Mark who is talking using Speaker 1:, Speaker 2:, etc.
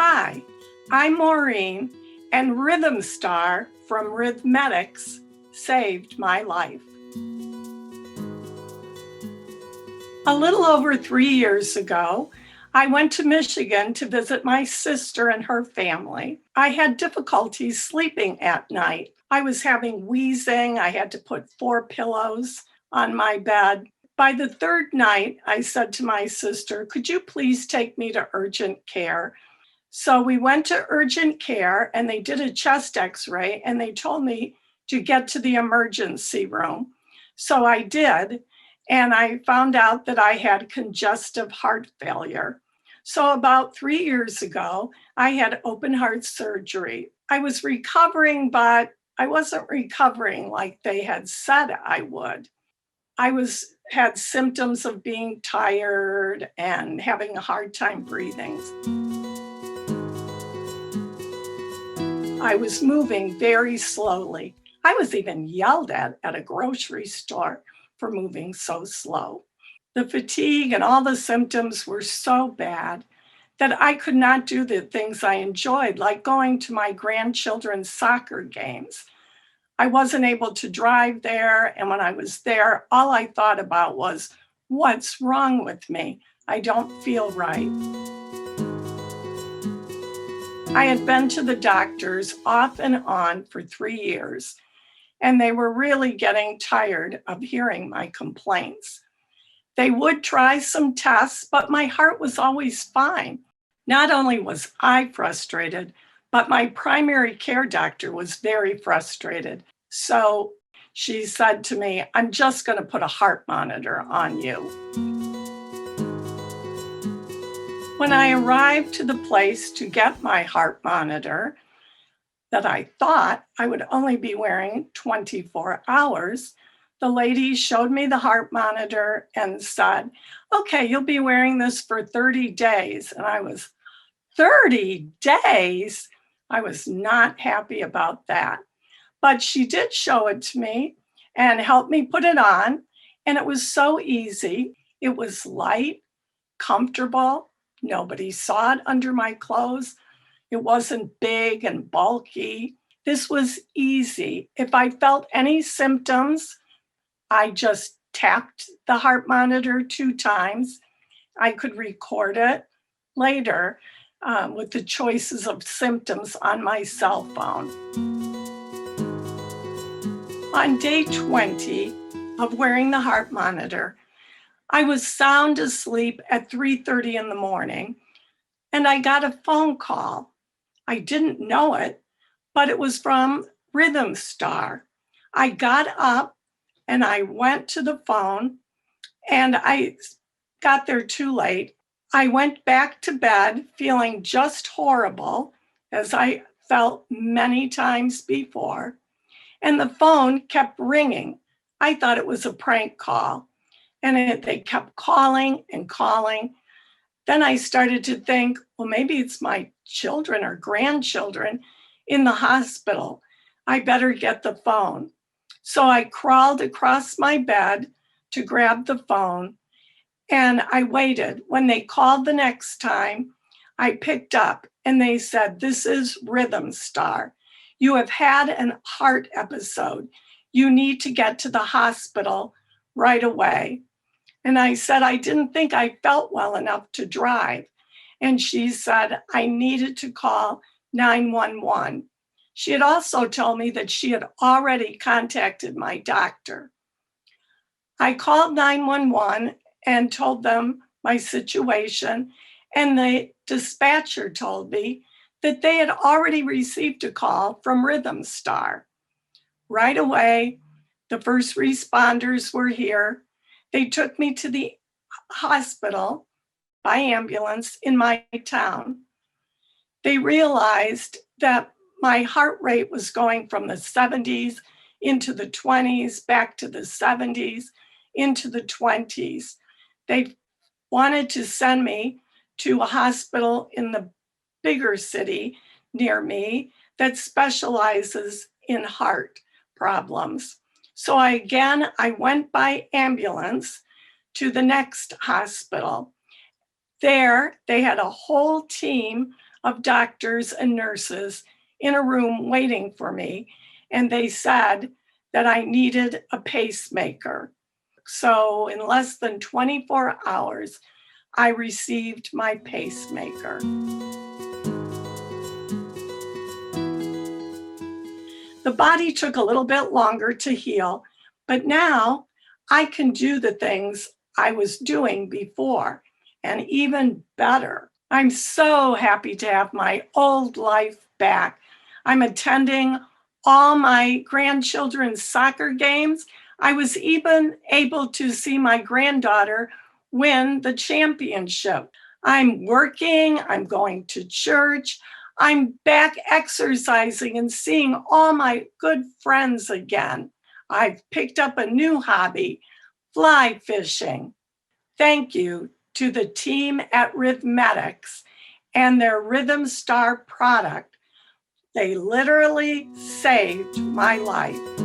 Speaker 1: Hi, I'm Maureen, and RhythmStar from Rhythmetics saved my life. A little over 3 years ago, I went to Michigan to visit my sister and her family. I had difficulties sleeping at night. I was having wheezing. I had to put 4 pillows on my bed. By the third night, I said to my sister, "Could you please take me to urgent care?" So we went to urgent care and they did a chest x-ray and they told me to get to the emergency room. So I did, and I found out that I had congestive heart failure. So about 3 years ago, I had open heart surgery. I was recovering, but I wasn't recovering like they had said I would. Had symptoms of being tired and having a hard time breathing. I was moving very slowly. I was even yelled at a grocery store for moving so slow. The fatigue and all the symptoms were so bad that I could not do the things I enjoyed, like going to my grandchildren's soccer games. I wasn't able to drive there, and when I was there, all I thought about was, what's wrong with me? I don't feel right. I had been to the doctors off and on for 3 years, and they were really getting tired of hearing my complaints. They would try some tests, but my heart was always fine. Not only was I frustrated, but my primary care doctor was very frustrated. So she said to me, "I'm just going to put a heart monitor on you." When I arrived to the place to get my heart monitor, that I thought I would only be wearing 24 hours, the lady showed me the heart monitor and said, "Okay, you'll be wearing this for 30 days. And I was, 30 days? I was not happy about that. But she did show it to me and help me put it on. And it was so easy. It was light, comfortable. Nobody saw it under my clothes. It wasn't big and bulky. This was easy. If I felt any symptoms, I just tapped the heart monitor 2 times. I could record it later with the choices of symptoms on my cell phone. On day 20 of wearing the heart monitor, I was sound asleep at 3:30 in the morning, and I got a phone call. I didn't know it, but it was from RhythmStar. I got up and I went to the phone, and I got there too late. I went back to bed feeling just horrible, as I felt many times before, and the phone kept ringing. I thought it was a prank call, and they kept calling and calling. Then I started to think, well, maybe it's my children or grandchildren in the hospital. I better get the phone. So I crawled across my bed to grab the phone, and I waited. When they called the next time, I picked up and they said, "This is RhythmStar. You have had a heart episode. You need to get to the hospital right away." And I said, "I didn't think I felt well enough to drive." And she said, I needed to call 911. She had also told me that she had already contacted my doctor. I called 911 and told them my situation, and the dispatcher told me that they had already received a call from RhythmStar. Right away, the first responders were here. They took me to the hospital by ambulance in my town. They realized that my heart rate was going from the 70s into the 20s, back to the 70s, into the 20s. They wanted to send me to a hospital in the bigger city near me that specializes in heart problems. So I went by ambulance to the next hospital. There, they had a whole team of doctors and nurses in a room waiting for me, and they said that I needed a pacemaker. So, in less than 24 hours, I received my pacemaker. The body took a little bit longer to heal, but now I can do the things I was doing before and even better. I'm so happy to have my old life back. I'm attending all my grandchildren's soccer games. I was even able to see my granddaughter win the championship. I'm working, I'm going to church, I'm back exercising and seeing all my good friends again. I've picked up a new hobby, fly fishing. Thank you to the team at Rhythmetics and their RhythmStar product. They literally saved my life.